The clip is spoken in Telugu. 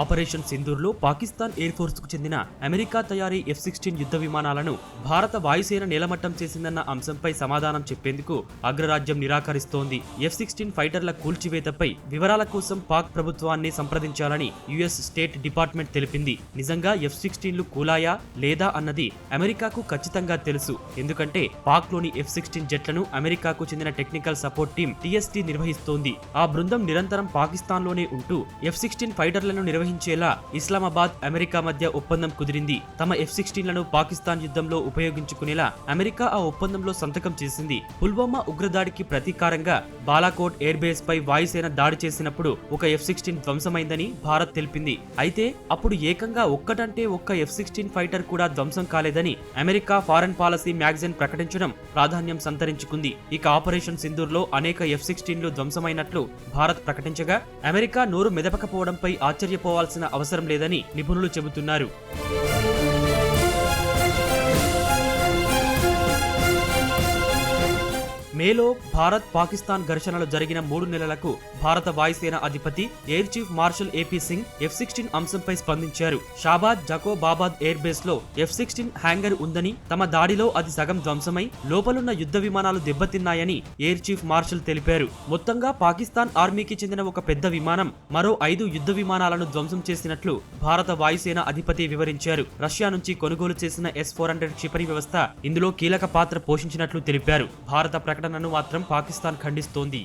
ఆపరేషన్ సింధూర్లో పాకిస్తాన్ ఎయిర్ ఫోర్స్ కు చెందిన అమెరికా తయారీ F-16 యుద్ధ విమానాలను భారత వాయుసేన నేలమట్టం చేసిందన్న అంశంపై సమాధానం చెప్పేందుకు అగ్రరాజ్యం నిరాకరిస్తోంది. F-16 ఫైటర్ల కూల్చివేతపై వివరాల కోసం పాక్ ప్రభుత్వాన్ని సంప్రదించాలని యుఎస్ స్టేట్ డిపార్ట్మెంట్ తెలిపింది. నిజంగా F-16లు కూలాయా లేదా అన్నది అమెరికాకు ఖచ్చితంగా తెలుసు. ఎందుకంటే పాక్ లోని F-16 జెట్లను అమెరికాకు చెందిన టెక్నికల్ సపోర్ట్ టీం TST నిర్వహిస్తోంది. ఆ బృందం నిరంతరం పాకిస్తాన్ లోనే ఉంటూ F-16 ఫైటర్లను నిర్వహించేలా ఇస్లామాబాద్, అమెరికా మధ్య ఒప్పందం కుదిరింది. తమ F-16లను పాకిస్తాన్ యుద్ధంలో ఉపయోగించుకునేలా అమెరికా ఆ ఒప్పందంలో సంతకం చేసింది. పుల్వామా ఉగ్రదాడికి ప్రతీకారంగా బాలాకోట్ ఎయిర్ బేస్ పై వాయుసేన దాడి చేసినప్పుడు ఒక F-16 ధ్వంసమైందని భారత్ తెలిపింది. అయితే అప్పుడు ఏకంగా ఒక్కటంటే ఒక్క F-16 ఫైటర్ కూడా ధ్వంసం కాలేదని అమెరికా ఫారెన్ పాలసీ మ్యాగజైన్ ప్రకటించడం ప్రాధాన్యం సంతరించుకుంది. ఇక ఆపరేషన్ సింధూర్లో అనేక F-16లు ధ్వంసమైనట్లు భారత్ ప్రకటించగా అమెరికా నోరు మెదపకపోవడంపై ఆశ్చర్యపోవాల్సిన అవసరం లేదని నిపుణులు చెబుతున్నారు. మేలో భారత్ పాకిస్తాన్ ఘర్షణలు జరిగిన 3 నెలలకు భారత వాయుసేన అధిపతి air chief marshal AP Singh F-16 అంశంపై స్పందించారు. షాబాద్ జకోబాబాద్ ఎయిర్ బేస్ లో F-16 హ్యాంగర్ ఉందని, తమ దాడిలో అది సగం ధ్వంసమై లోపలున్న యుద్ధ విమానాలు దెబ్బతిన్నాయని ఎయిర్ చీఫ్ మార్షల్ తెలిపారు. మొత్తంగా పాకిస్తాన్ ఆర్మీకి చెందిన ఒక పెద్ద విమానం మరో 5 యుద్ధ విమానాలను ధ్వంసం చేసినట్లు భారత వాయుసేన అధిపతి వివరించారు. రష్యా నుంచి కొనుగోలు చేసిన S-400 క్షిపణి వ్యవస్థ ఇందులో కీలక పాత్ర పోషించినట్లు తెలిపారు. భారత ప్రకటనను మాత్రం పాకిస్తాన్ ఖండిస్తోంది.